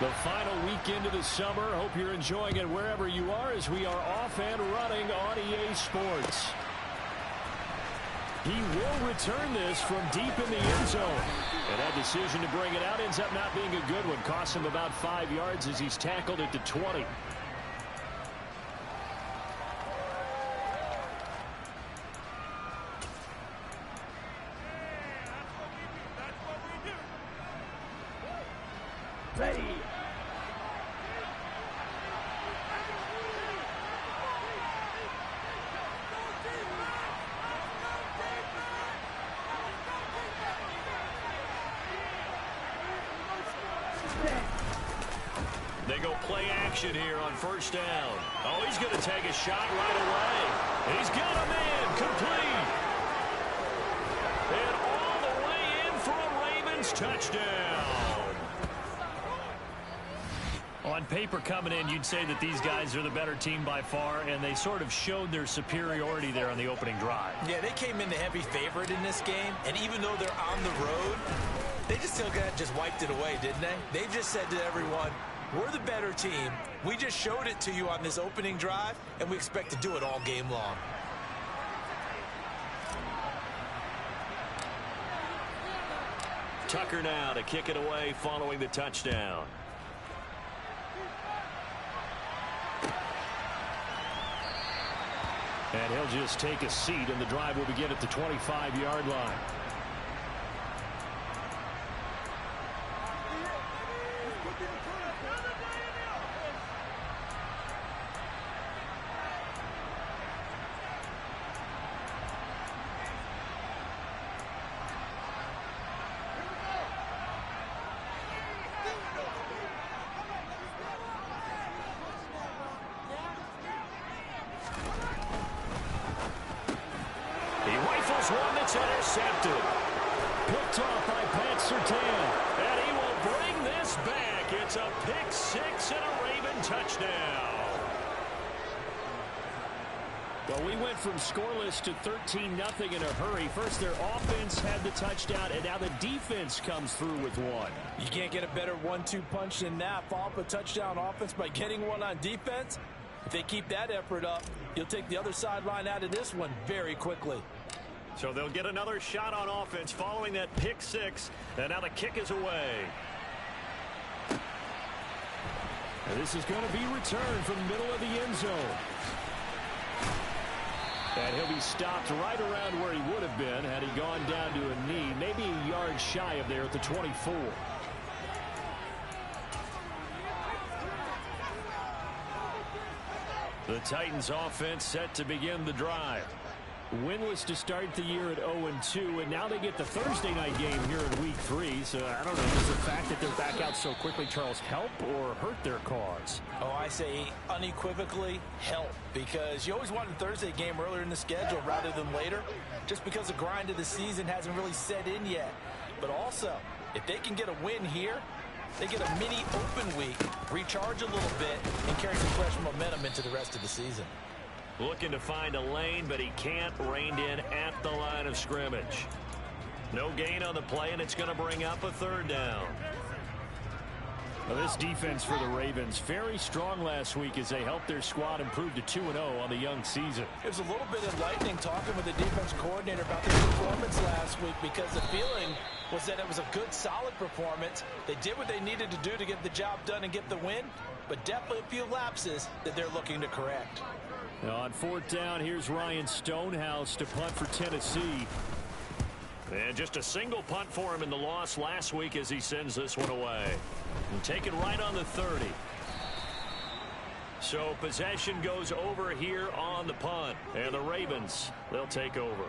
The final weekend of the summer. Hope you're enjoying it wherever you are as we are off and running on EA Sports. He will return this from deep in the end zone. And that decision to bring it out ends up not being a good one. Costs him about 5 yards as he's tackled at the 20. Ready. They go play action here on first down. Oh, he's going to take a shot right away. He's got a man complete. And all the way in for a Ravens touchdown. On paper coming in, you'd say that these guys are the better team by far, and they sort of showed their superiority there on the opening drive. Yeah, they came in the heavy favorite in this game, and even though they're on the road, they just still just wiped it away, didn't they? They just said to everyone, we're the better team. We just showed it to you on this opening drive, and we expect to do it all game long. Tucker now to kick it away following the touchdown. And he'll just take a seat, and the drive will begin at the 25-yard line. One that's intercepted. Picked off by Pat Surtain. And he will bring this back. It's a pick six and a Raven touchdown. Well, we went from scoreless to 13-0 in a hurry. First, their offense had the touchdown, and now the defense comes through with one. You can't get a better 1-2 punch than that. Follow up a touchdown offense by getting one on defense. If they keep that effort up, you'll take the other sideline out of this one very quickly. So they'll get another shot on offense following that pick six. And now the kick is away. And this is going to be returned from the middle of the end zone. And he'll be stopped right around where he would have been had he gone down to a knee. Maybe a yard shy of there at the 24. The Titans offense set to begin the drive. Winless to start the year at 0-2, and now they get the Thursday night game here in Week 3. So I don't know, does the fact that they're back out so quickly, Charles, help or hurt their cause? Oh, I say unequivocally help, because you always want a Thursday game earlier in the schedule rather than later, just because the grind of the season hasn't really set in yet. But also, if they can get a win here, they get a mini open week, recharge a little bit, and carry some fresh momentum into the rest of the season. Looking to find a lane, but he can't. Reined in at the line of scrimmage. No gain on the play, and it's going to bring up a third down. Well, this defense for the Ravens, very strong last week as they helped their squad improve to 2-0 on the young season. It was a little bit enlightening talking with the defense coordinator about their performance last week, because the feeling was that it was a good, solid performance. They did what they needed to do to get the job done and get the win, but definitely a few lapses that they're looking to correct. Now on fourth down, here's Ryan Stonehouse to punt for Tennessee. And just a single punt for him in the loss last week as he sends this one away. And take it right on the 30. So possession goes over here on the punt. And the Ravens, they'll take over.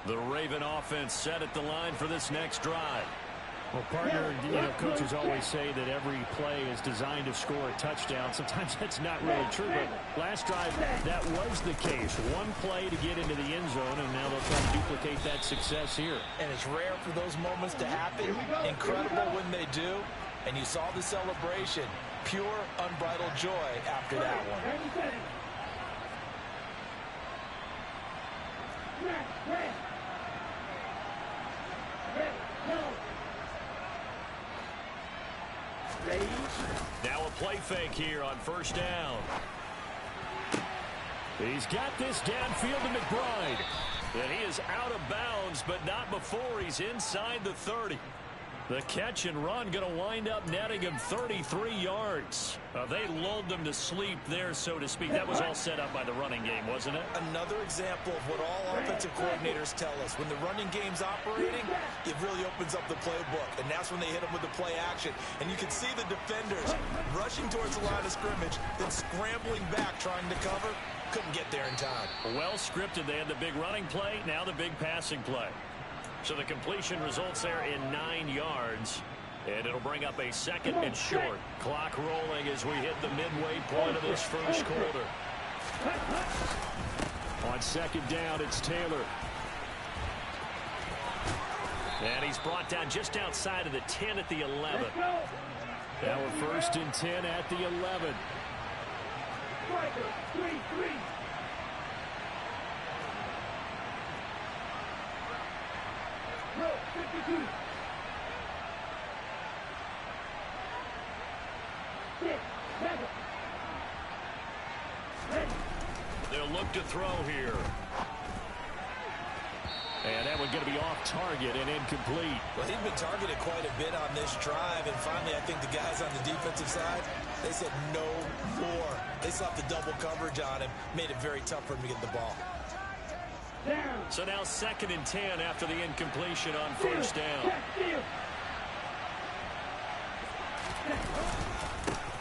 The Raven offense set at the line for this next drive. Well, partner, coaches always say that every play is designed to score a touchdown. Sometimes that's not really true, but last drive, that was the case. One play to get into the end zone, and now they'll try to duplicate that success here. And it's rare for those moments to happen. Incredible when they do. And you saw the celebration. Pure, unbridled joy after that one. Now a play fake here on first down. He's got this downfield to McBride. And he is out of bounds, but not before he's inside the 30. The catch and run going to wind up netting him 33 yards. They lulled them to sleep there, so to speak. That was all set up by the running game, wasn't it? Another example of what all offensive coordinators tell us. When the running game's operating, it really opens up the playbook. And that's when they hit them with the play action. And you can see the defenders rushing towards the line of scrimmage, then scrambling back trying to cover. Couldn't get there in time. Well scripted. They had the big running play, now the big passing play. So the completion results there in 9 yards. And it'll bring up a second and short. Clock rolling as we hit the midway point of this first quarter. On second down, it's Taylor. And he's brought down just outside of the 10 at the 11. Now we're first and 10 at the 11. They'll look to throw here. And that one going to be off target and incomplete. Well, he's been targeted quite a bit on this drive. And finally, I think the guys on the defensive side, they said no more. They slapped the double coverage on him. Made it very tough for him to get the ball. So now second and 10 after the incompletion on first down.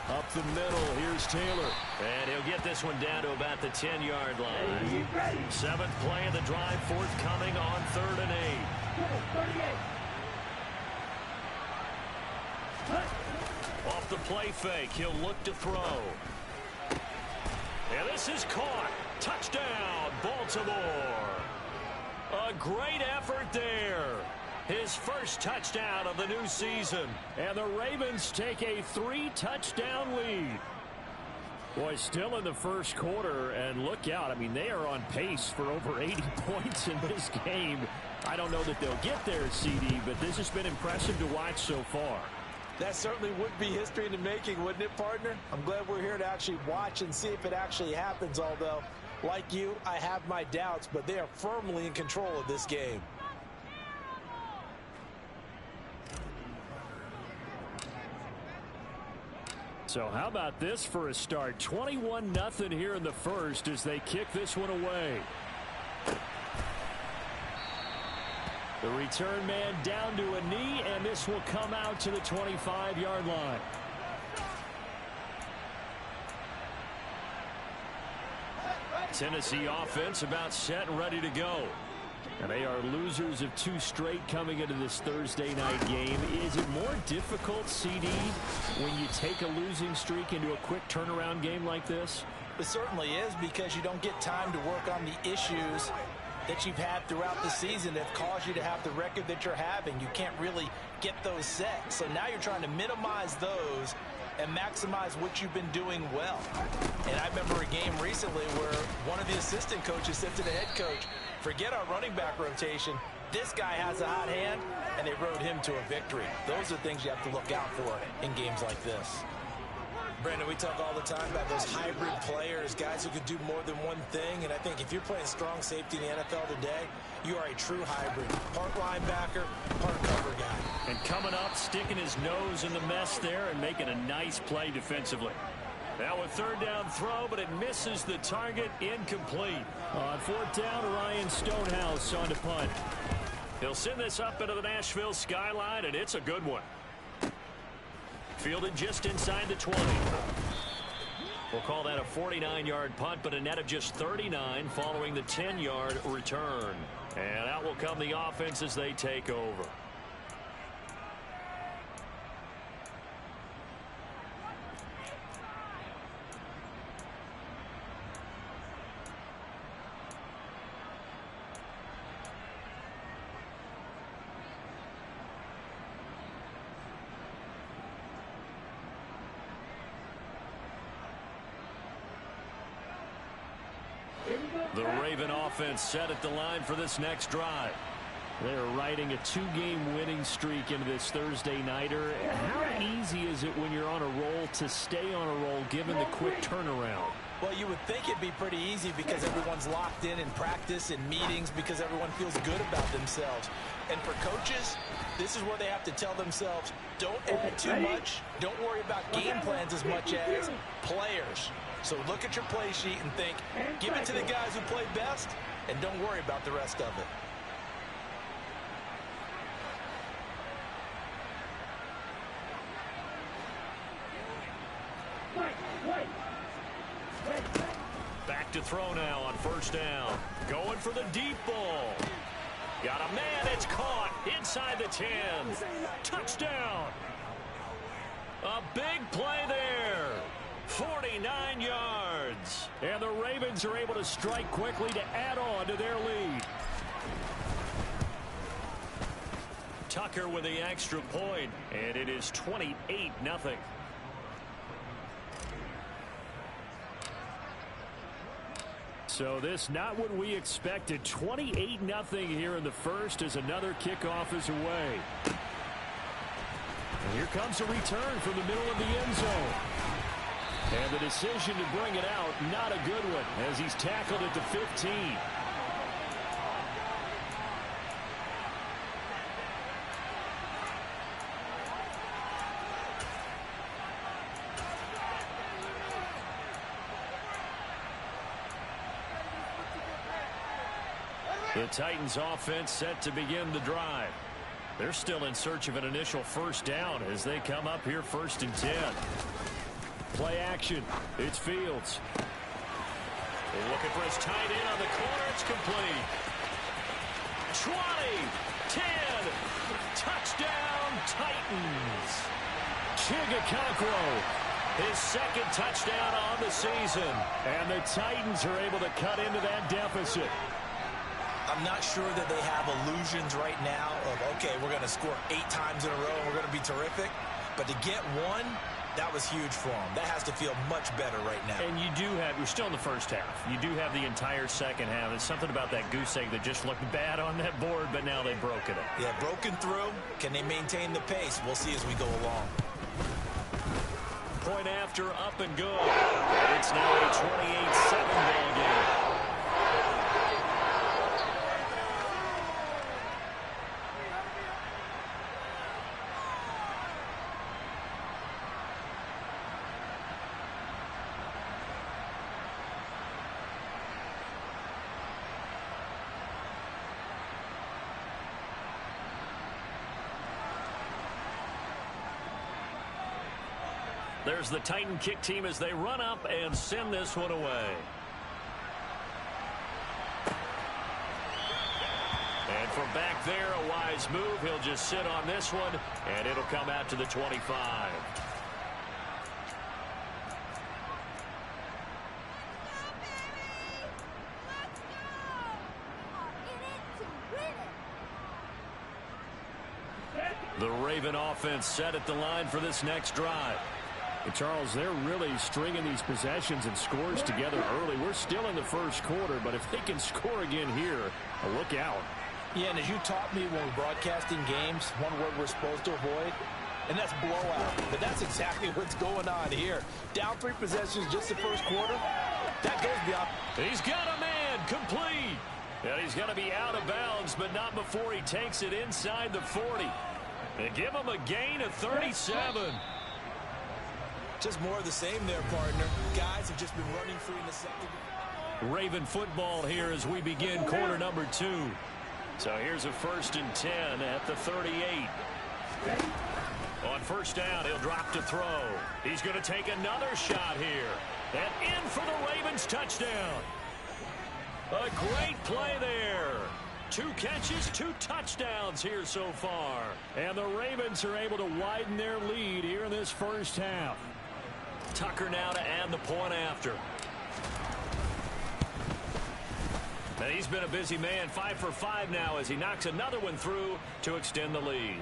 Up the middle, here's Taylor. And he'll get this one down to about the 10-yard line. Seventh play of the drive, forthcoming on 3rd and 8. Off the play fake, he'll look to throw. And this is caught. Touchdown, Baltimore. A great effort there. His first touchdown of the new season. And the Ravens take a 3-touchdown lead. Boy, still in the first quarter, and look out. I mean, they are on pace for over 80 points in this game. I don't know that they'll get there, CD, but this has been impressive to watch so far. That certainly would be history in the making, wouldn't it, partner? I'm glad we're here to actually watch and see if it actually happens, although, like you, I have my doubts, but they are firmly in control of this game. So how about this for a start? 21-0 here in the first as they kick this one away. The return man down to a knee, and this will come out to the 25-yard line. Tennessee offense about set and ready to go. And they are losers of 2 straight coming into this Thursday night game. Is it more difficult, CD, when you take a losing streak into a quick turnaround game like this? It certainly is, because you don't get time to work on the issues that you've had throughout the season that have caused you to have the record that you're having. You can't really get those set. So now you're trying to minimize those and maximize what you've been doing well. And I remember a game recently where one of the assistant coaches said to the head coach, forget our running back rotation. This guy has a hot hand, and they rode him to a victory. Those are things you have to look out for in games like this. Brandon, we talk all the time about those hybrid players, guys who could do more than one thing. And I think if you're playing strong safety in the NFL today, you are a true hybrid. Part linebacker, part cover guy. And coming up, sticking his nose in the mess there and making a nice play defensively. Now a 3rd down throw, but it misses the target, incomplete. On 4th down, Ryan Stonehouse on to punt. He'll send this up into the Nashville skyline, and it's a good one. Fielded just inside the 20. We'll call that a 49-yard punt, but a net of just 39 following the 10-yard return. And out will come the offense as they take over. The Raven offense set at the line for this next drive. They're riding a 2-game winning streak into this Thursday nighter. How easy is it when you're on a roll to stay on a roll given the quick turnaround? Well, you would think it'd be pretty easy because everyone's locked in practice and meetings because everyone feels good about themselves. And for coaches, this is where they have to tell themselves, don't add too much. Don't worry about game plans as much as players. So look at your play sheet and think, give it to the guys who play best, and don't worry about the rest of it. Back to throw now on first down. Going for the deep ball. Got a man, it's caught inside the 10. Touchdown. A big play there. 49 yards. And the Ravens are able to strike quickly to add on to their lead. Tucker with the extra point, and it is 28-0. So this not what we expected. 28-0 here in the first as another kickoff is away. And here comes a return from the middle of the end zone. And the decision to bring it out, not a good one, as he's tackled at the 15. The Titans offense set to begin the drive. They're still in search of an initial first down as they come up here 1st and 10. Play action. It's Fields. They're looking for his tight end on the corner. It's complete. 20, 10, touchdown Titans. Chigakonkwo, his second touchdown on the season. And the Titans are able to cut into that deficit. I'm not sure that they have illusions right now of, okay, we're going to score 8 times in a row and we're going to be terrific. But to get one, that was huge for them. That has to feel much better right now. And you do have, you're still in the first half. You do have the entire second half. There's something about that goose egg that just looked bad on that board, but now they've broken it. Yeah, broken through. Can they maintain the pace? We'll see as we go along. Point after, up and good. It's now a 28-7 ball game. There's the Titan kick team as they run up and send this one away. And from back there, a wise move. He'll just sit on this one, and it'll come out to the 25. The Raven offense set at the line for this next drive. And Charles, they're really stringing these possessions and scores together early. We're still in the first quarter, but if they can score again here, look out. Yeah, and as you taught me when we're broadcasting games, one word we're supposed to avoid, and that's blowout. But that's exactly what's going on here. Down 3 possessions just the first quarter. That goes beyond. He's got a man complete. And he's going to be out of bounds, but not before he takes it inside the 40. They give him a gain of 37. Just more of the same there, partner. Guys have just been running free in the second. Raven football here as we begin quarter number 2. So here's a 1st and 10 at the 38. On first down, he'll drop to throw. He's going to take another shot here. And in for the Ravens touchdown. A great play there. 2 catches, 2 touchdowns here so far. And the Ravens are able to widen their lead here in this first half. Tucker now to add the point after. And he's been a busy man, 5 for 5 now as he knocks another one through to extend the lead.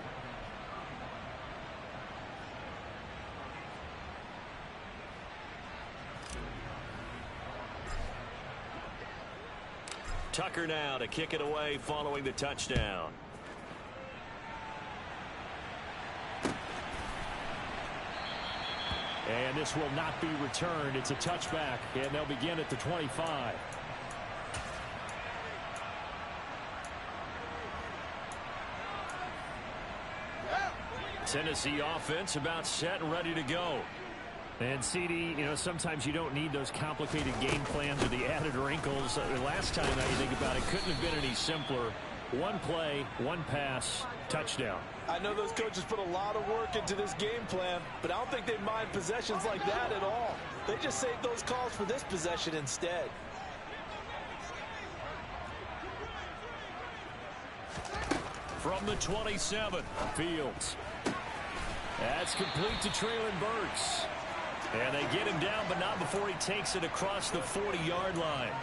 Tucker now to kick it away following the touchdown. And this will not be returned. It's a touchback, and they'll begin at the 25. Tennessee offense about set and ready to go. And CD, sometimes you don't need those complicated game plans or the added wrinkles. Last time, now you think about it, couldn't have been any simpler. One play, one pass, touchdown. I know those coaches put a lot of work into this game plan, but I don't think they mind possessions like that at all. They just saved those calls for this possession instead. From the 27, Fields. That's complete to Treylon Burks. And they get him down, but not before he takes it across the 40-yard line.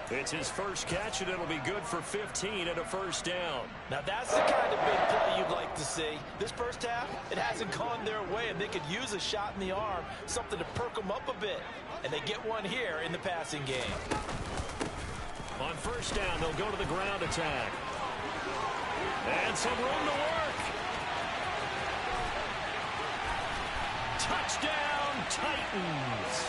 It's his first catch, and it'll be good for 15 and a first down. Now that's the kind of big play you'd like to see. This first half, it hasn't gone their way, and they could use a shot in the arm, something to perk them up a bit. And they get one here in the passing game. On first down, they'll go to the ground attack. And some room to work. Touchdown, Titans.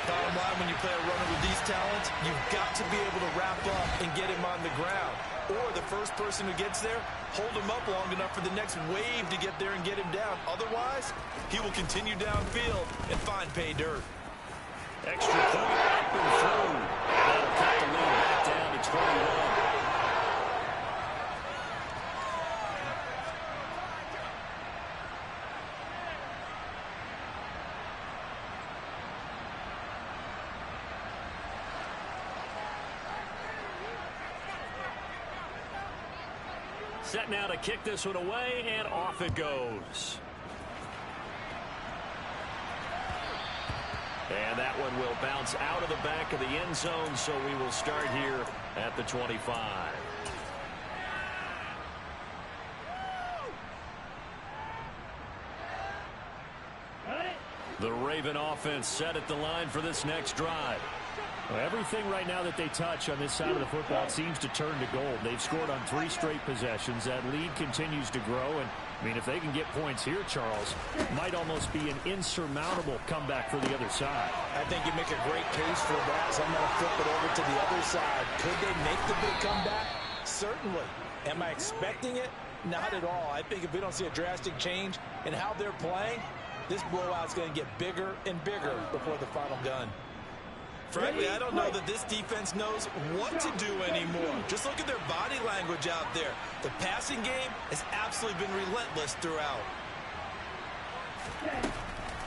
Bottom line, when you play a runner with these talents, you've got to be able to wrap up and get him on the ground. Or the first person who gets there, hold him up long enough for the next wave to get there and get him down. Otherwise, he will continue downfield and find pay dirt. Extra point up and through. That'll cut the lead back down to 21. Set now to kick this one away, and off it goes. And that one will bounce out of the back of the end zone, so we will start here at the 25. The Raven offense set at the line for this next drive. Well, everything right now that they touch on this side of the football seems to turn to gold. They've scored on 3 straight possessions. That lead continues to grow. And, if they can get points here, Charles, might almost be an insurmountable comeback for the other side. I think you make a great case for that. So I'm going to flip it over to the other side. Could they make the big comeback? Certainly. Am I expecting it? Not at all. I think if we don't see a drastic change in how they're playing, this blowout's going to get bigger and bigger before the final gun. Frankly, I don't know that this defense knows what to do anymore. Just look at their body language out there. The passing game has absolutely been relentless throughout.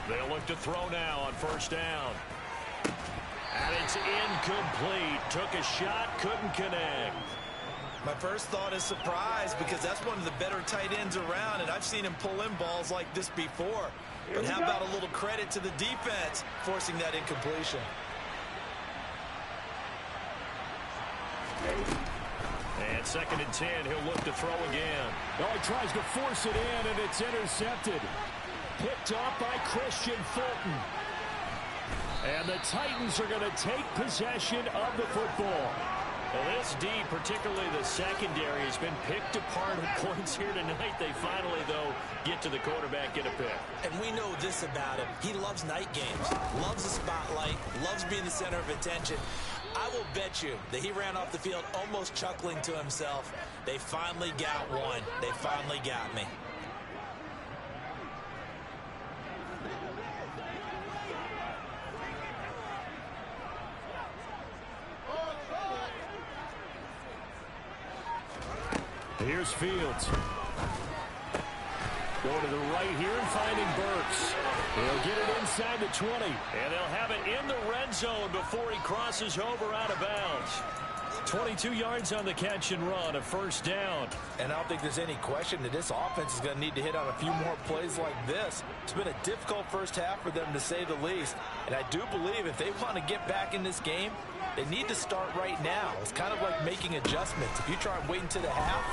They'll look to throw now on first down. And it's incomplete. Took a shot, couldn't connect. My first thought is surprise because that's one of the better tight ends around, and I've seen him pull in balls like this before. But how about a little credit to the defense forcing that incompletion? And 2nd and 10, he'll look to throw again. Oh, he tries to force it in, and it's intercepted. Picked up by Christian Fulton. And the Titans are going to take possession of the football. Well, this D, particularly the secondary, has been picked apart at points here tonight. They finally, though, get to the quarterback, get a pick. And we know this about him. He loves night games, loves the spotlight, loves being the center of attention. I will bet you that he ran off the field almost chuckling to himself. They finally got one. They finally got me. Here's Fields. Going to the right here and finding Burks. He'll get it inside the 20. And they'll have it in the red zone before he crosses over out of bounds. 22 yards on the catch and run, a first down. And I don't think there's any question that this offense is going to need to hit on a few more plays like this. It's been a difficult first half for them, to say the least. And I do believe if they want to get back in this game, they need to start right now. It's kind of like making adjustments. If you try and wait until the half,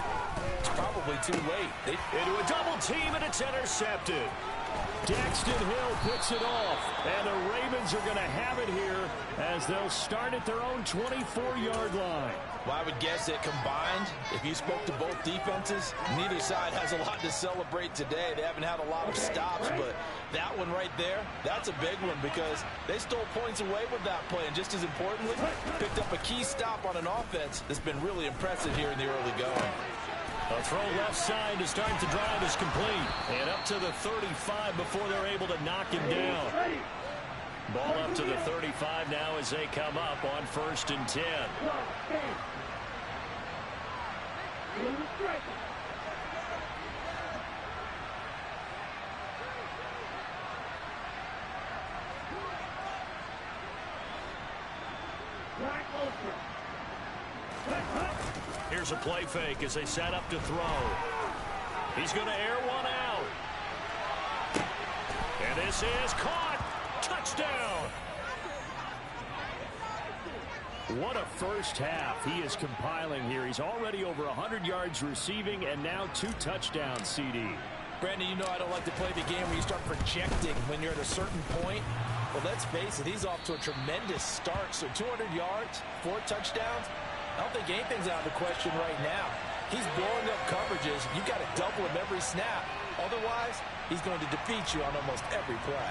it's probably too late. Into a double team, and it's intercepted. Daxton Hill picks it off. And the Ravens are going to have it here as they'll start at their own 24-yard line. Well, I would guess that combined, if you spoke to both defenses, neither side has a lot to celebrate today. They haven't had a lot of stops, but that one right there, that's a big one because they stole points away with that play. And just as importantly, picked up a key stop on an offense that's been really impressive here in the early going. A throw left side to start the drive is complete. And up to the 35 before they're able to knock him down. Ball up to the 35 now as they come up on 1st and 10. Here's a play fake as they set up to throw. He's going to air one out. And this is caught. Touchdown. What a first half he is compiling here. He's already over 100 yards receiving and now 2 touchdowns, CD. Brandon, you know I don't like to play the game where you start projecting when you're at a certain point. Well, let's face it, he's off to a tremendous start. So 200 yards, 4 touchdowns. I don't think anything's out of the question right now. He's blowing up coverages. You've got to double him every snap. Otherwise, he's going to defeat you on almost every play.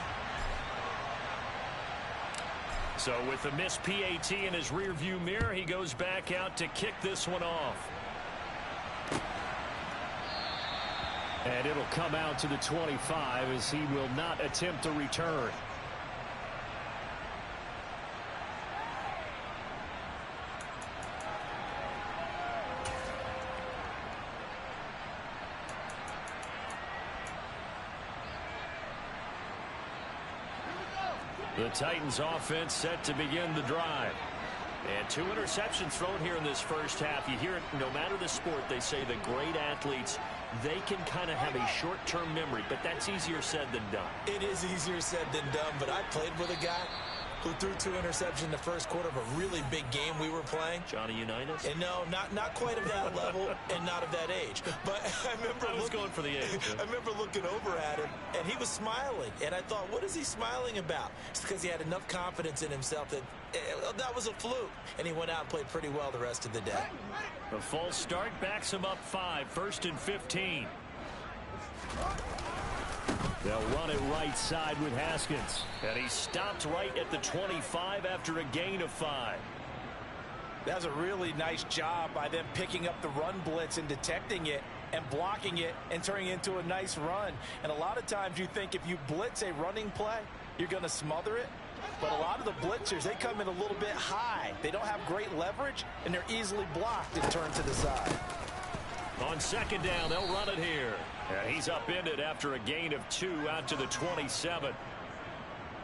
So with the missed PAT in his rearview mirror, he goes back out to kick this one off. And it'll come out to the 25 as he will not attempt a return. The Titans offense set to begin the drive. And 2 interceptions thrown here in this first half. You hear it no matter the sport, they say the great athletes, they can kind of have a short-term memory, but that's easier said than done. It is easier said than done, but I played with a guy who threw 2 interceptions in the first quarter of a really big game we were playing. Johnny Unitas? And no, not quite of that level and not of that age. But I remember going for the age. I remember looking over at him, and he was smiling. And I thought, what is he smiling about? It's because he had enough confidence in himself that that was a fluke. And he went out and played pretty well the rest of the day. The false start backs him up 5, 1st and 15. They'll run it right side with Haskins. And he stopped right at the 25 after a gain of 5. That was a really nice job by them picking up the run blitz and detecting it and blocking it and turning it into a nice run. And a lot of times you think if you blitz a running play, you're going to smother it. But a lot of the blitzers, they come in a little bit high. They don't have great leverage, and they're easily blocked and turned to the side. On 2nd down, they'll run it here. And he's upended after a gain of 2 out to the 27.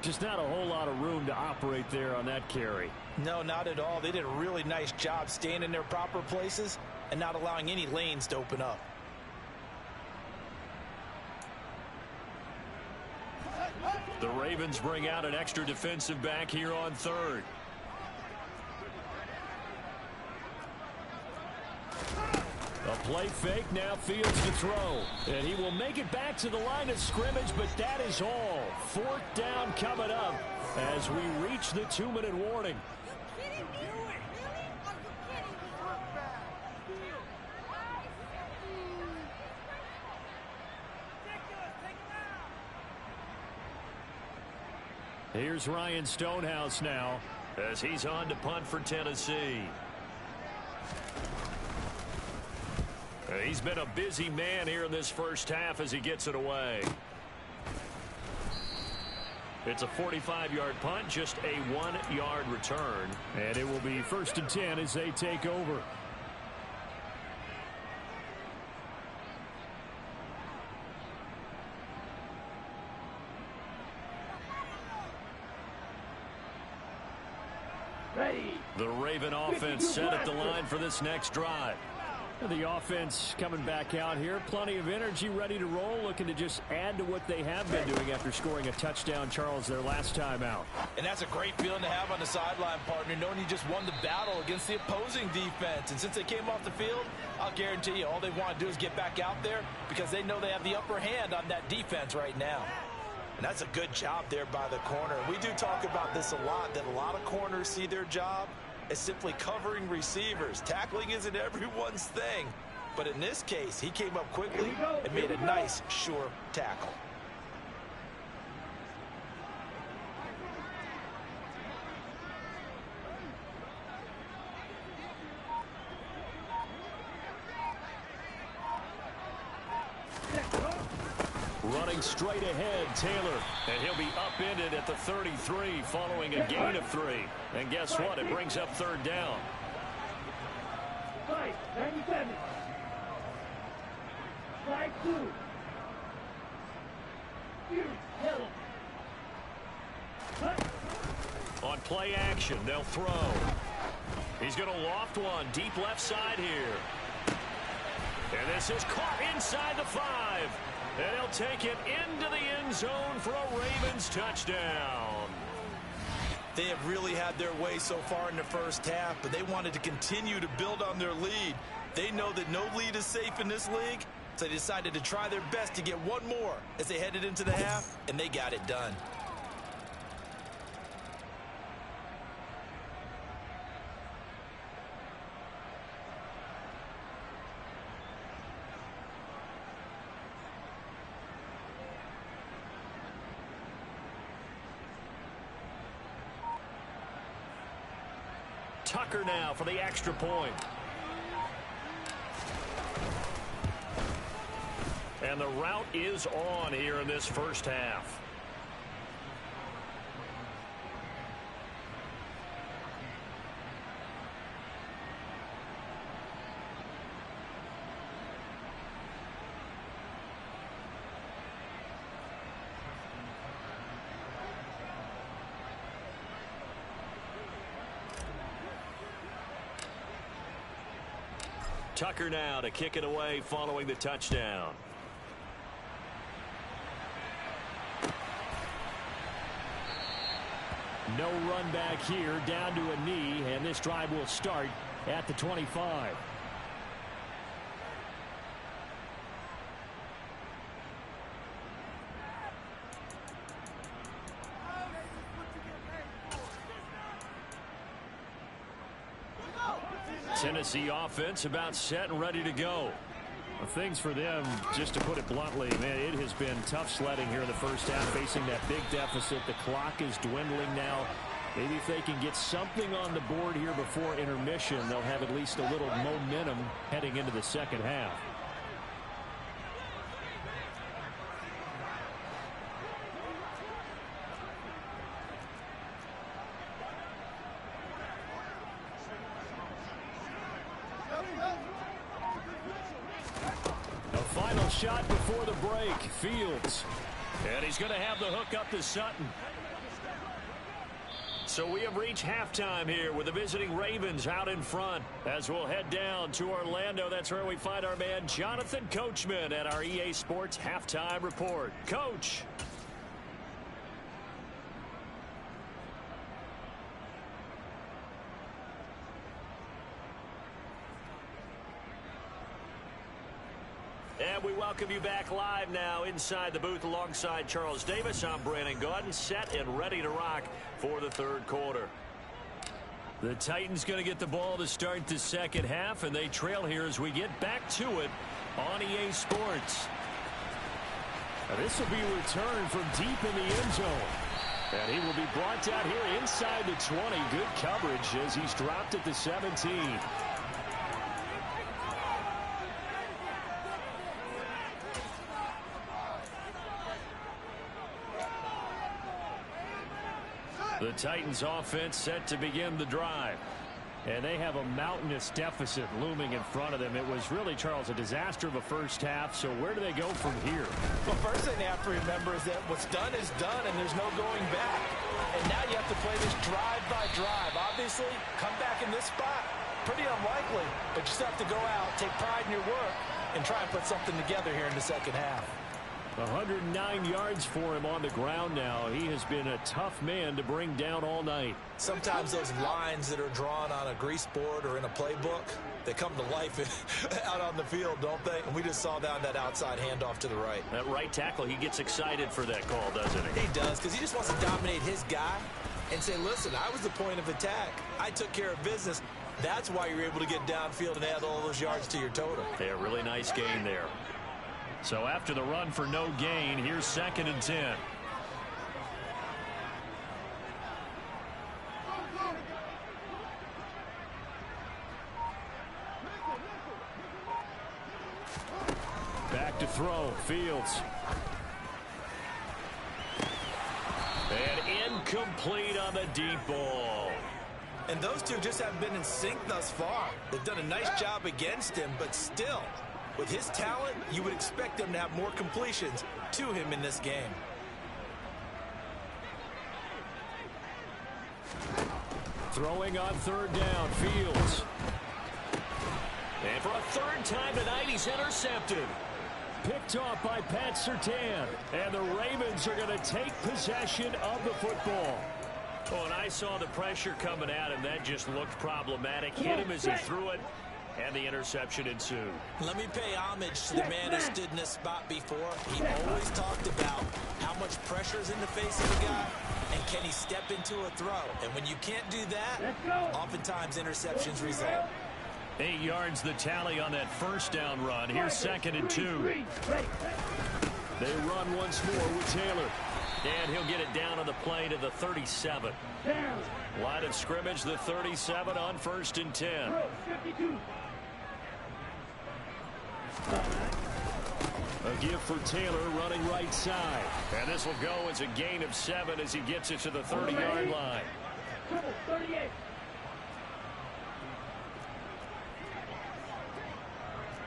Just not a whole lot of room to operate there on that carry. No, not at all. They did a really nice job staying in their proper places and not allowing any lanes to open up. The Ravens bring out an extra defensive back here on 3rd. A play fake, now fields to throw. And he will make it back to the line of scrimmage, but that is all. 4th down coming up as we reach the 2-minute warning. Here's Ryan Stonehouse now as he's on to punt for Tennessee. He's been a busy man here in this first half as he gets it away. It's a 45-yard punt, just a 1-yard return. And it will be 1st and 10 as they take over. The Raven offense set at the line for this next drive. The offense coming back out here. Plenty of energy, ready to roll, looking to just add to what they have been doing after scoring a touchdown, Charles, their last time out. And that's a great feeling to have on the sideline, partner, knowing you just won the battle against the opposing defense. And since they came off the field, I'll guarantee you all they want to do is get back out there because they know they have the upper hand on that defense right now. And that's a good job there by the corner. We do talk about this a lot, that a lot of corners see their job as simply covering receivers. Tackling isn't everyone's thing. But in this case, he came up quickly and made a nice, sure tackle. Running straight ahead, Taylor. And he'll be upended at the 33 following a gain of 3. And guess what? It brings up third down. 97. 5-2. On play action, they'll throw. He's going to loft one deep left side here. And this is caught inside the 5. And he'll take it into the end zone for a Ravens touchdown. They have really had their way so far in the first half, but they wanted to continue to build on their lead. They know that no lead is safe in this league, so they decided to try their best to get one more as they headed into the half, and they got it done. Tucker now for the extra point. And the route is on here in this first half. Tucker now to kick it away following the touchdown. No run back here, down to a knee, and this drive will start at the 25. Tennessee offense about set and ready to go. Well, things for them, just to put it bluntly, man, it has been tough sledding here in the first half, facing that big deficit. The clock is dwindling now. Maybe if they can get something on the board here before intermission, they'll have at least a little momentum heading into the second half. Shot before the break. Fields. And he's going to have the hook up to Sutton. So we have reached halftime here with the visiting Ravens out in front. As we'll head down to Orlando, that's where we find our man Jonathan Coachman at our EA Sports Halftime Report. Coach. And we welcome you back live now inside the booth alongside Charles Davis. I'm Brandon Gaudin, set and ready to rock for the third quarter. The Titans going to get the ball to start the second half, and they trail here as we get back to it on EA Sports. Now this will be a return from deep in the end zone. And he will be brought down here inside the 20. Good coverage as he's dropped at the 17. The Titans offense set to begin the drive. And they have a mountainous deficit looming in front of them. It was really, Charles, a disaster of a first half. So where do they go from here? Well, first thing they have to remember is that what's done is done, and there's no going back. And now you have to play this drive by drive. Obviously, come back in this spot, pretty unlikely. But you still have to go out, take pride in your work, and try and put something together here in the second half. 109 yards for him on the ground now. He has been a tough man to bring down all night. Sometimes those lines that are drawn on a grease board or in a playbook, they come to life out on the field, don't they? And we just saw that outside handoff to the right. That right tackle, he gets excited for that call, doesn't he? He does, because he just wants to dominate his guy and say, listen, I was the point of attack. I took care of business. That's why you're able to get downfield and add all those yards to your total. Yeah, really nice gain there. So after the run for no gain, here's 2nd and 10. Back to throw, Fields. And incomplete on the deep ball. And those two just haven't been in sync thus far. They've done a nice job against him, but still, with his talent, you would expect him to have more completions to him in this game. Throwing on 3rd down, Fields. And for a 3rd time tonight, he's intercepted. Picked off by Pat Surtain. And the Ravens are going to take possession of the football. Oh, and I saw the pressure coming at him. That just looked problematic. Hit him as he threw it, and the interception ensued. Let me pay homage to the man who stood in this spot before. He always talked about how much pressure is in the face of a guy, and can he step into a throw. And when you can't do that, oftentimes interceptions result. 8 yards the tally on that 1st down run. Here's 2nd and 2. They run once more with Taylor. And he'll get it down on the play to the 37. Line of scrimmage, the 37 on 1st and 10. A give for Taylor running right side. And this will go as a gain of 7 as he gets it to the 30-yard line.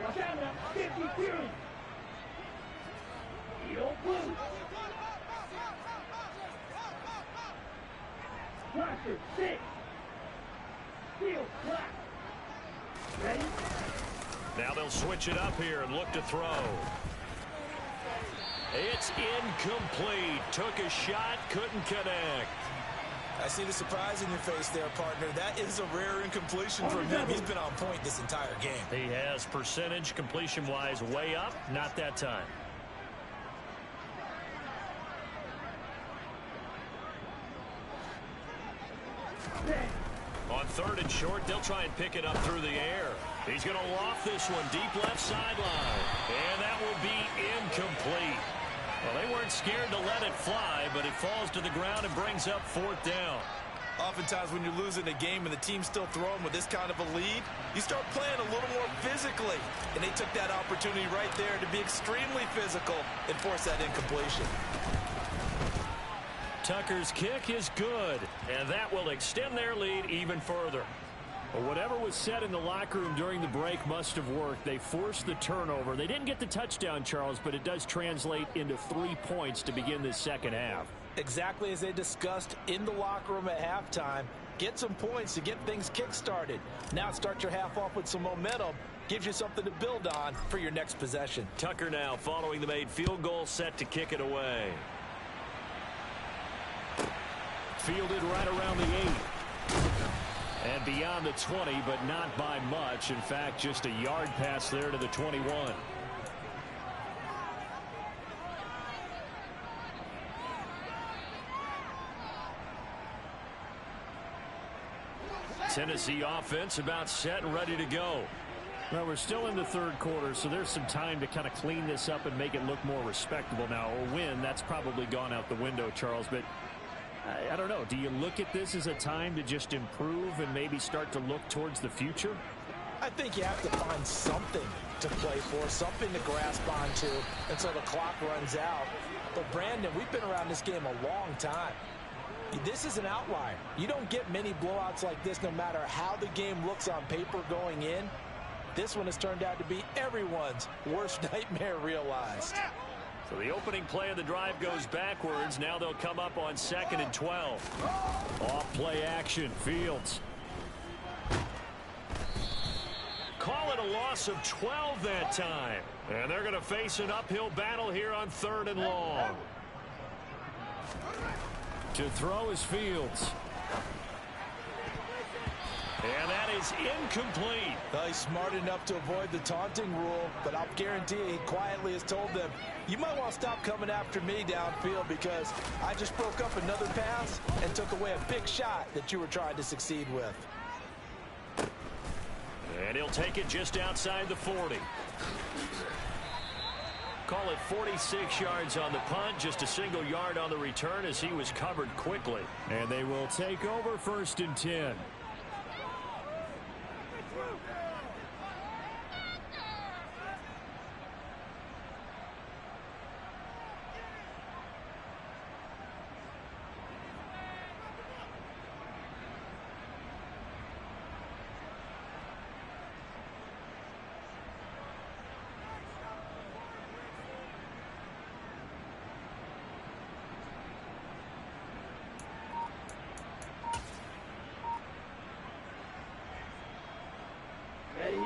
Watch out now. 52. Don't move. Cluster 6. Field flat. Ready? Now they'll switch it up here and look to throw. It's incomplete. Took a shot, couldn't connect. I see the surprise in your face there, partner. That is a rare incompletion from him. He's been on point this entire game. He has percentage completion-wise way up, not that time. On 3rd and short, they'll try and pick it up through the air. He's going to loft this one deep left sideline. And that will be incomplete. Well, they weren't scared to let it fly, but it falls to the ground and brings up 4th down. Oftentimes when you're losing a game and the team's still throwing with this kind of a lead, you start playing a little more physically. And they took that opportunity right there to be extremely physical and force that incompletion. Tucker's kick is good, and that will extend their lead even further. Well, whatever was said in the locker room during the break must have worked. They forced the turnover. They didn't get the touchdown, Charles, but it does translate into 3 points to begin this 2nd half. Exactly as they discussed in the locker room at halftime. Get some points to get things kick-started. Now start your half off with some momentum. Gives you something to build on for your next possession. Tucker now following the made field goal, set to kick it away. Fielded right around the 8. And beyond the 20, but not by much. In fact, just a yard pass there to the 21. Tennessee offense about set and ready to go. Well, we're still in the 3rd quarter, so there's some time to kind of clean this up and make it look more respectable. Now, a win, that's probably gone out the window, Charles, but I don't know. Do you look at this as a time to just improve and maybe start to look towards the future? I think you have to find something to play for, something to grasp onto until the clock runs out. But, Brandon, we've been around this game a long time. This is an outlier. You don't get many blowouts like this no matter how the game looks on paper going in. This one has turned out to be everyone's worst nightmare realized. So the opening play of the drive goes backwards. Now they'll come up on 2nd and 12. Off play action, Fields. call it a loss of 12 that time. And they're going to face an uphill battle here on 3rd and long. To throw is Fields. And that is incomplete. Well, he's smart enough to avoid the taunting rule, but I'll guarantee you he quietly has told them, you might want to stop coming after me downfield because I just broke up another pass and took away a big shot that you were trying to succeed with. And he'll take it just outside the 40. Call it 46 yards on the punt, just a single yard on the return as he was covered quickly. And they will take over 1st and 10.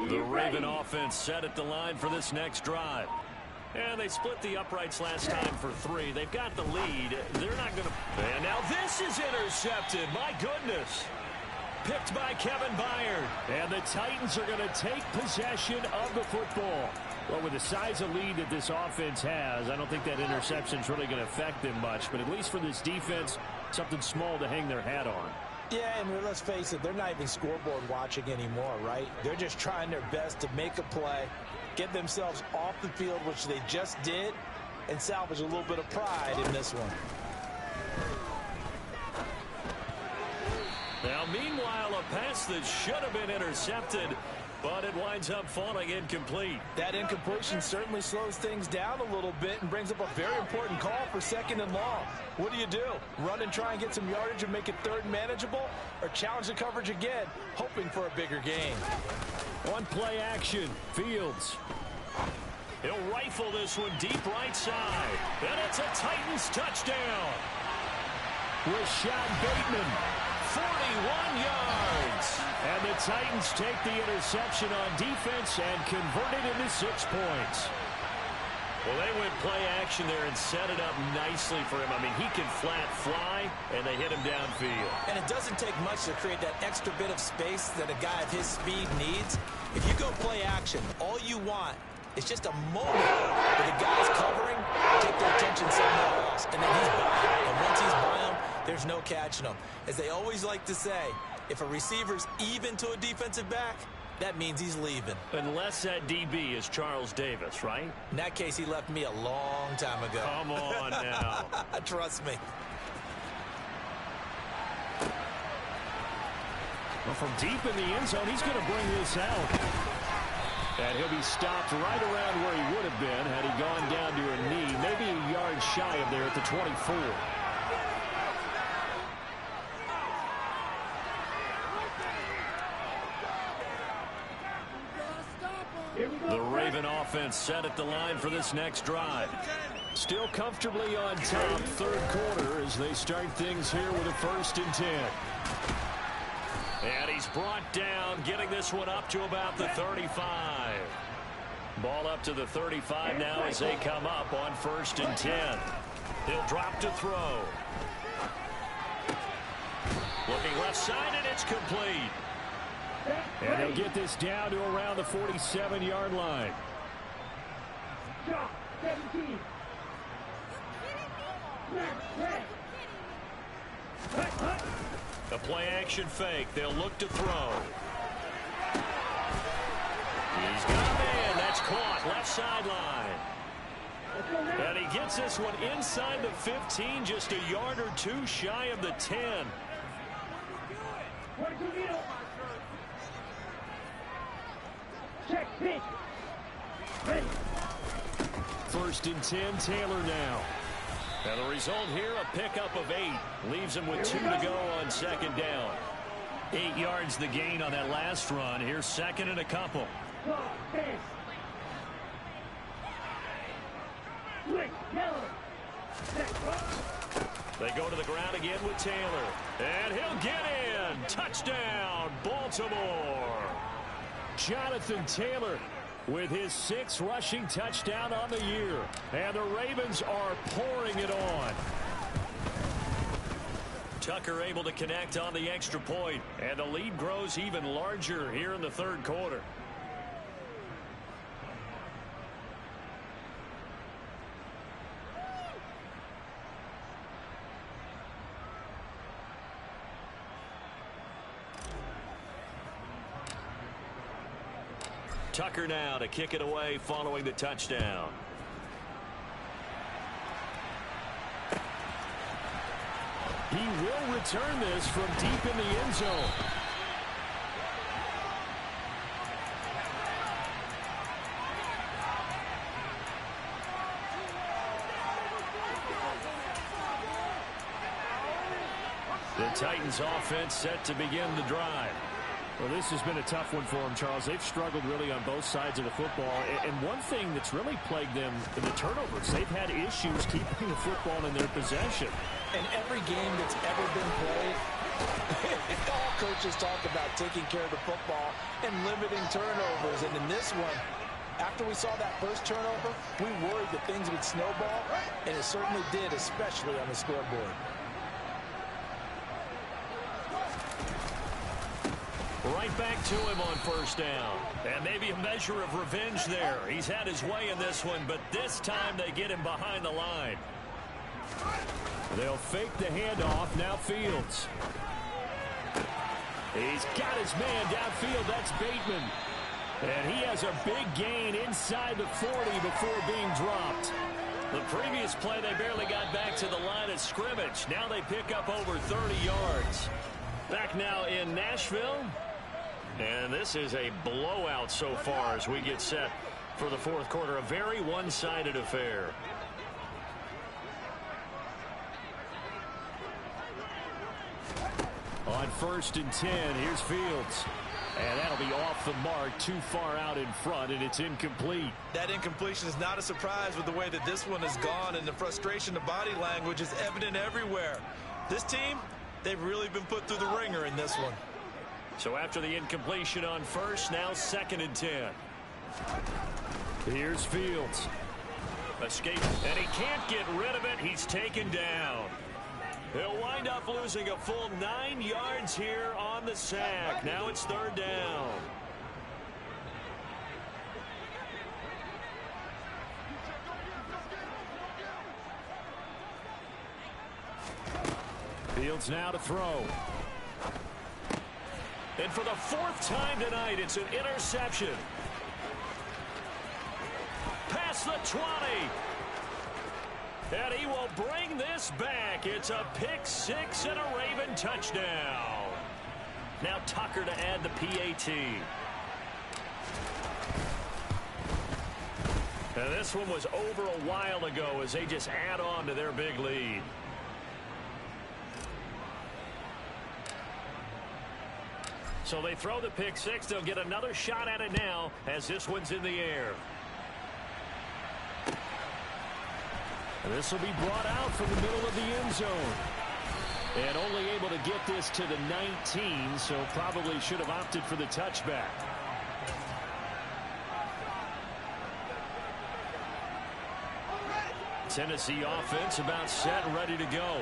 The Raven offense set at the line for this next drive. And they split the uprights last time for 3. They've got the lead. They're not going to... And now this is intercepted. My goodness. Picked by Kevin Byard. And the Titans are going to take possession of the football. Well, with the size of lead that this offense has, I don't think that interception is really going to affect them much. But at least for this defense, something small to hang their hat on. Yeah, and let's face it, they're not even scoreboard watching anymore, right? They're just trying their best to make a play, get themselves off the field, which they just did, and salvage a little bit of pride in this one. Now, meanwhile, a pass that should have been intercepted, but it winds up falling incomplete. That incompletion certainly slows things down a little bit and brings up a very important call for 2nd and long. What do? Run and try and get some yardage and make it 3rd and manageable, or challenge the coverage again, hoping for a bigger gain? On play action, Fields. He'll rifle this one deep right side. And it's a Titans touchdown. Rashad Bateman. 41 yards. And the Titans take the interception on defense and convert it into 6 points. Well, they went play action there and set it up nicely for him. I mean, he can flat fly, and they hit him downfield. And it doesn't take much to create that extra bit of space that a guy of his speed needs. If you go play action, all you want is just a moment where the guy's covering, take their attention somewhere else, and then he's by him. And once he's by him, there's no catching him. As they always like to say, if a receiver's even to a defensive back, that means he's leaving. Unless that DB is Charles Davis, right? In that case, he left me a long time ago. Come on now. Trust me. Well, from deep in the end zone, he's going to bring this out. And he'll be stopped right around where he would have been had he gone down to a knee, maybe a yard shy of there at the 24. The Raven offense set at the line for this next drive. Still comfortably on top, 3rd quarter as they start things here with a 1st and 10. And he's brought down, getting this one up to about the 35. Ball up to the 35 now as they come up on 1st and 10. He'll drop to throw. Looking left side, and it's complete. And they'll get this down to around the 47-yard line. Shot 17. A play-action fake. They'll look to throw. He's got a man. That's caught. Left sideline. And he gets this one inside the 15, just a yard or 2 shy of the 10. Check pitch. Ready. 1st and 10, Taylor now. And the result here, a pickup of 8. Leaves him with 2 to go on 2nd down. 8 yards the gain on that last run. Here's 2nd and a couple. They go to the ground again with Taylor. And he'll get in. Touchdown, Baltimore. Jonathan Taylor with his 6th rushing touchdown on the year. And the Ravens are pouring it on. Tucker able to connect on the extra point, and the lead grows even larger here in the third quarter. Tucker now to kick it away following the touchdown. He will return this from deep in the end zone. The Titans offense set to begin the drive. Well, this has been a tough one for them, Charles. They've struggled really on both sides of the football. And one thing that's really plagued them in the turnovers, they've had issues keeping the football in their possession. In every game that's ever been played, all coaches talk about taking care of the football and limiting turnovers. And in this one, after we saw that first turnover, we worried that things would snowball, and it certainly did, especially on the scoreboard. Right back to him on first down. And maybe a measure of revenge there. He's had his way in this one, but this time they get him behind the line. They'll fake the handoff. Now Fields. He's got his man downfield. That's Bateman. And he has a big gain inside the 40 before being dropped. The previous play, they barely got back to the line of scrimmage. Now they pick up over 30 yards. Back now in Nashville. And this is a blowout so far as we get set for the fourth quarter. A very one-sided affair. On 1st and 10, here's Fields. And that'll be off the mark, too far out in front, and it's incomplete. That incompletion is not a surprise with the way that this one has gone, and the frustration, the body language is evident everywhere. This team, they've really been put through the ringer in this one. So after the incompletion on first, now 2nd and 10. Here's Fields. Escape, and he can't get rid of it. He's taken down. He'll wind up losing a full 9 yards here on the sack. Now it's 3rd down. Fields now to throw. And for the 4th time tonight, it's an interception. Past the 20. And he will bring this back. It's a pick 6 and a Raven touchdown. Now Tucker to add the PAT. And this one was over a while ago as they just add on to their big lead. So they throw the pick 6. They'll get another shot at it now as this one's in the air. And this will be brought out from the middle of the end zone. And only able to get this to the 19, so probably should have opted for the touchback. Tennessee offense about set and ready to go.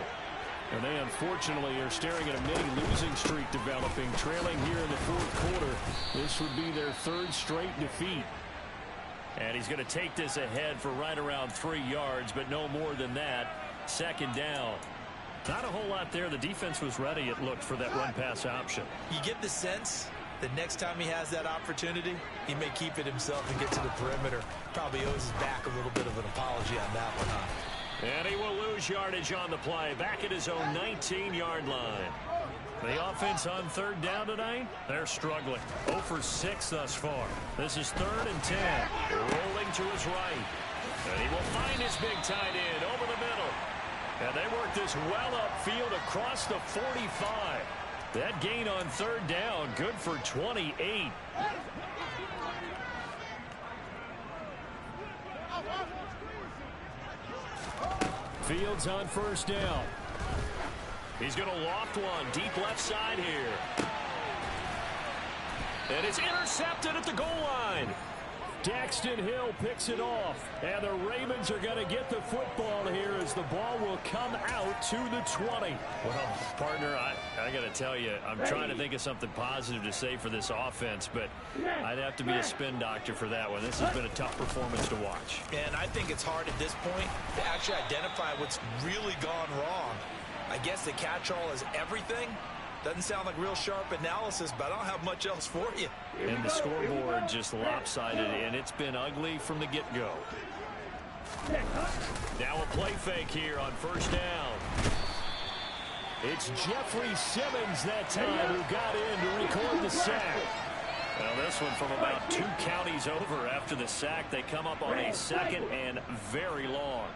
And they unfortunately are staring at a mini losing streak developing, trailing here in the 4th quarter. This would be their 3rd straight defeat. And he's going to take this ahead for right around 3 yards, but no more than that. 2nd down. Not a whole lot there. The defense was ready, it looked, for that run-pass option. You get the sense that next time he has that opportunity, he may keep it himself and get to the perimeter. Probably owes his back a little bit of an apology on that one, huh? And he will lose yardage on the play. Back at his own 19-yard line. The offense on 3rd down tonight, they're struggling. 0 for 6 thus far. This is 3rd and 10. Rolling to his right. And he will find his big tight end over the middle. And they work this well upfield across the 45. That gain on 3rd down, good for 28. Fields on 1st down. He's going to loft one deep left side here. And it's intercepted at the goal line. Daxton Hill picks it off, and the Ravens are going to get the football here as the ball will come out to the 20. Well, partner, I got to tell you, I'm trying to think of something positive to say for this offense, but I'd have to be a spin doctor for that one. This has been a tough performance to watch. And I think it's hard at this point to actually identify what's really gone wrong. I guess the catch-all is everything. Doesn't sound like real sharp analysis, but I don't have much else for you. And the scoreboard just lopsided, and it's been ugly from the get-go. Now a play fake here on first down. It's Jeffrey Simmons that time who got in to record the sack. Well, this one from about 2 counties over after the sack. They come up on a 2nd and very long.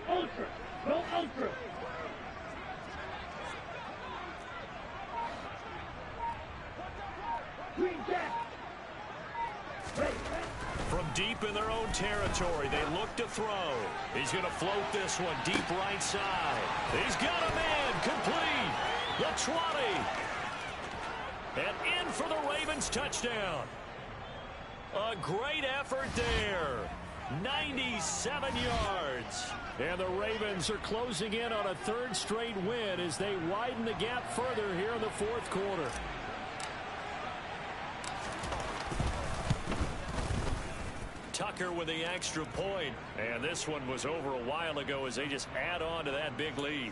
Ultra. Go ultra. Green jack. From deep in their own territory, they look to throw. He's going to float this one deep right side. He's got a man complete. The 20. And in for the Ravens touchdown. A great effort there. 97 yards. And the Ravens are closing in on a 3rd straight win as they widen the gap further here in the 4th quarter. Tucker with the extra point. And this one was over a while ago as they just add on to that big lead.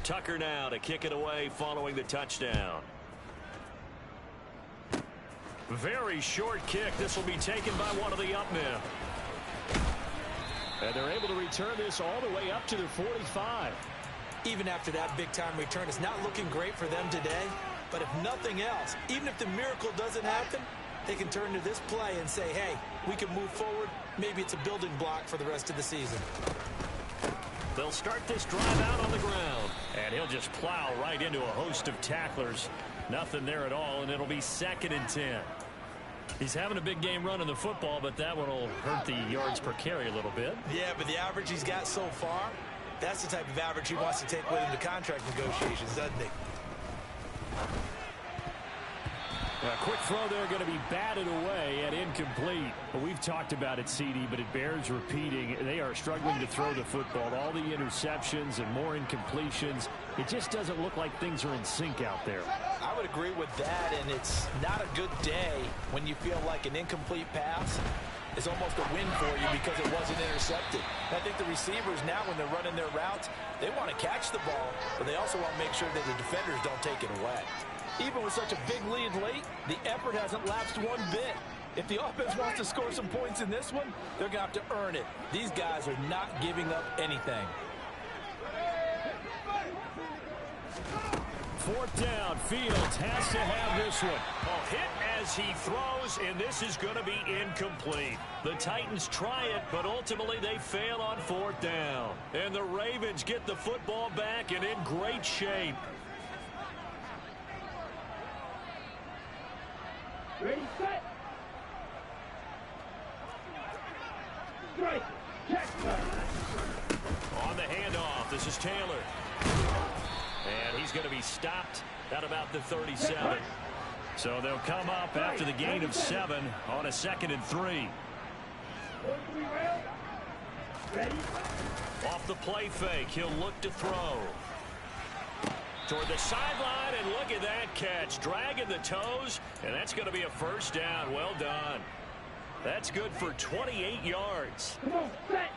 Tucker now to kick it away following the touchdown. Very short kick. This will be taken by one of the up men. And they're able to return this all the way up to the 45. Even after that big-time return, it's not looking great for them today. But if nothing else, even if the miracle doesn't happen, they can turn to this play and say, hey, we can move forward. Maybe it's a building block for the rest of the season. They'll start this drive out on the ground. And he'll just plow right into a host of tacklers. Nothing there at all, and it'll be 2nd and 10. He's having a big game running the football, but that one will hurt the yards per carry a little bit. Yeah, but the average he's got so far, that's the type of average he wants to take with him to contract negotiations, doesn't he? A quick throw there going to be batted away and incomplete. Well, we've talked about it, CD, but it bears repeating. They are struggling to throw the football. All the interceptions and more incompletions. It just doesn't look like things are in sync out there. I would agree with that, and it's not a good day when you feel like an incomplete pass is almost a win for you because it wasn't intercepted. I think the receivers now, when they're running their routes, they want to catch the ball, but they also want to make sure that the defenders don't take it away. Even with such a big lead late, the effort hasn't lapsed one bit. If the offense wants to score some points in this one, they're going to have to earn it. These guys are not giving up anything. 4th down, Fields has to have this one. A hit as he throws, and this is going to be incomplete. The Titans try it, but ultimately they fail on 4th down. And the Ravens get the football back and in great shape. Ready, set. Strike. Check. On the handoff, this is Taylor. And he's going to be stopped at about the 37. So they'll come up after the gain of 7 on a 2nd and 3. Ready. Off the play fake, he'll look to throw. Toward the sideline, and look at that catch. Dragging the toes, and that's going to be a 1st down. Well done. That's good for 28 yards. Come on, set.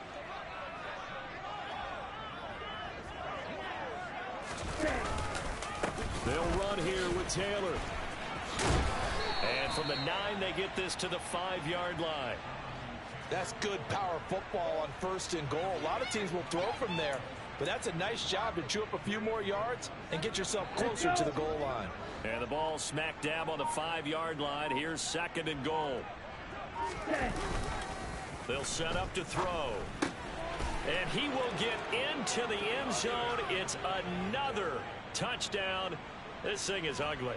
They'll run here with Taylor. And from the 9, they get this to the 5-yard line. That's good power football on 1st and goal. A lot of teams will throw from there, but that's a nice job to chew up a few more yards and get yourself closer to the goal line. And the ball smack dab on the 5-yard line. Here's 2nd and goal. They'll set up to throw. And he will get into the end zone. It's another touchdown. This thing is ugly.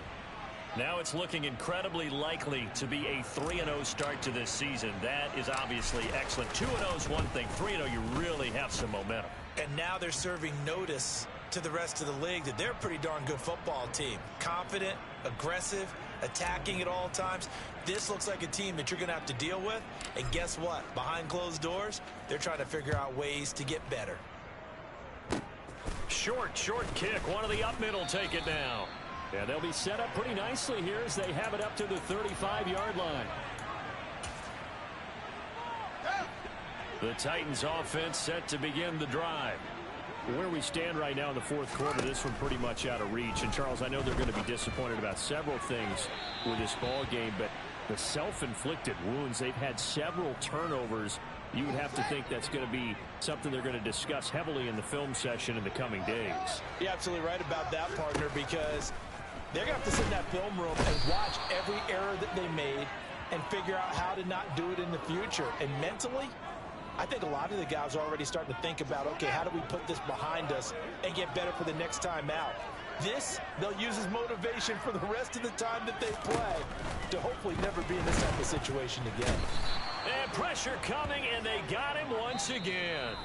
Now it's looking incredibly likely to be a 3-0 start to this season. That is obviously excellent. 2-0 is one thing. 3-0, you really have some momentum. And now they're serving notice to the rest of the league that they're a pretty darn good football team. Confident, aggressive, attacking at all times. This looks like a team that you're going to have to deal with. And guess what? Behind closed doors, they're trying to figure out ways to get better. Short kick. One of the up middle take it now. Yeah, they'll be set up pretty nicely here as they have it up to the 35-yard line. The Titans offense set to begin the drive. Where we stand right now in the fourth quarter, this one pretty much out of reach. And, Charles, I know they're going to be disappointed about several things with this ball game, but the self-inflicted wounds, they've had several turnovers. You would have to think that's going to be something they're going to discuss heavily in the film session in the coming days. You're absolutely right about that, partner, because they're going to have to sit in that film room and watch every error that they made and figure out how to not do it in the future. And mentally, I think a lot of the guys are already starting to think about, okay, how do we put this behind us and get better for the next time out? This, they'll use as motivation for the rest of the time that they play to hopefully never be in this type of situation again. And pressure coming, and they got him once again.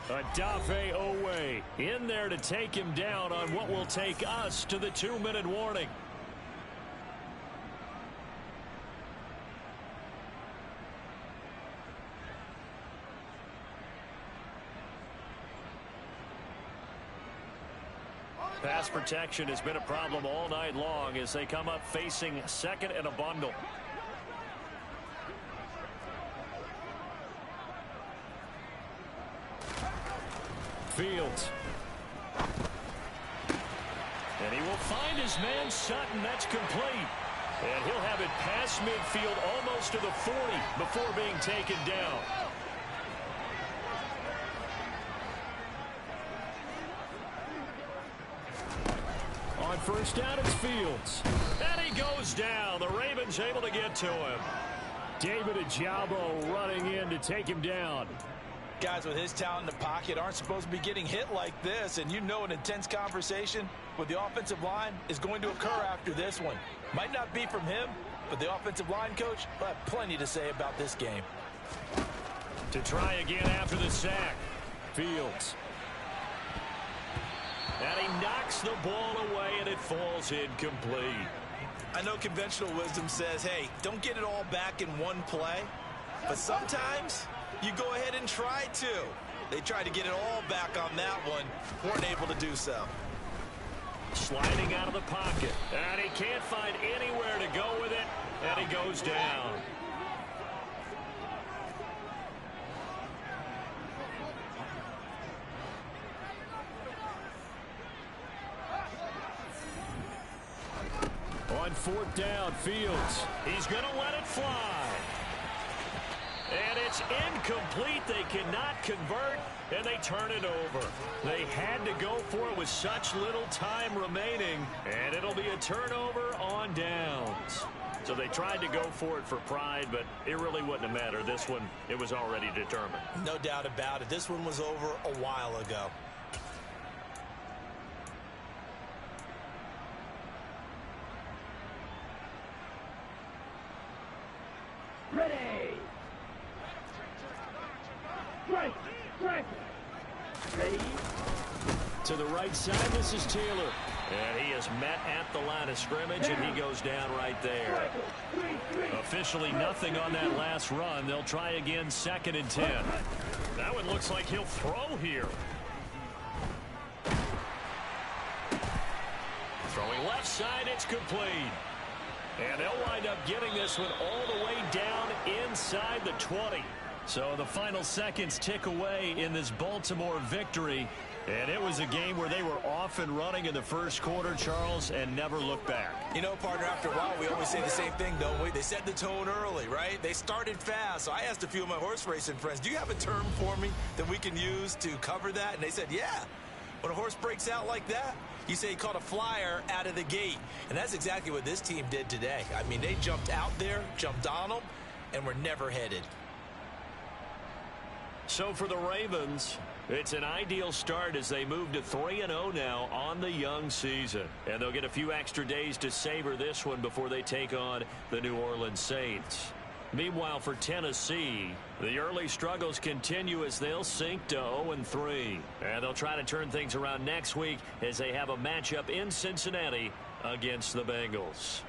Adafe Owe in there to take him down on what will take us to the 2-minute warning. Pass protection has been a problem all night long as they come up facing second and a bundle. Fields. And he will find his man Sutton. That's complete. And he'll have it past midfield almost to the 40 before being taken down. On first down, it's Fields. And he goes down. The Ravens able to get to him. David Ojabo running in to take him down. Guys with his talent in the pocket aren't supposed to be getting hit like this, and you know an intense conversation with the offensive line is going to occur after this one. Might not be from him, but the offensive line coach will have plenty to say about this game. To try again after the sack. Fields. And he knocks the ball away, and it falls incomplete. I know conventional wisdom says, hey, don't get it all back in one play, but sometimes you go ahead and try to. They tried to get it all back on that one, weren't able to do so. Sliding out of the pocket, and he can't find anywhere to go with it, and he goes down. On fourth down, Fields. He's going to let it fly. And it's incomplete. They cannot convert, and they turn it over. They had to go for it with such little time remaining, and it'll be a turnover on downs. So they tried to go for it for pride, but it really wouldn't have mattered. This one, it was already determined. No doubt about it. This one was over a while ago. Ready. Strike. Ready. To the right side, this is Taylor. And he is met at the line of scrimmage, and he goes down right there. Officially nothing on that last run. They'll try again, 2nd and 10. That one looks like he'll throw here. Throwing left side, it's complete. And they'll wind up getting this one all the way down inside the 20. So the final seconds tick away in this Baltimore victory. And it was a game where they were off and running in the first quarter, Charles, and never looked back. You know, partner, after a while, we always say the same thing, don't we? They set the tone early, right? They started fast. So I asked a few of my horse racing friends, do you have a term for me that we can use to cover that? And they said, yeah. When a horse breaks out like that, you say he caught a flyer out of the gate. And that's exactly what this team did today. I mean, they jumped out there, jumped on them, and were never headed. So for the Ravens, it's an ideal start as they move to 3-0 now on the young season. And they'll get a few extra days to savor this one before they take on the New Orleans Saints. Meanwhile, for Tennessee, the early struggles continue as they'll sink to 0-3. And they'll try to turn things around next week as they have a matchup in Cincinnati against the Bengals.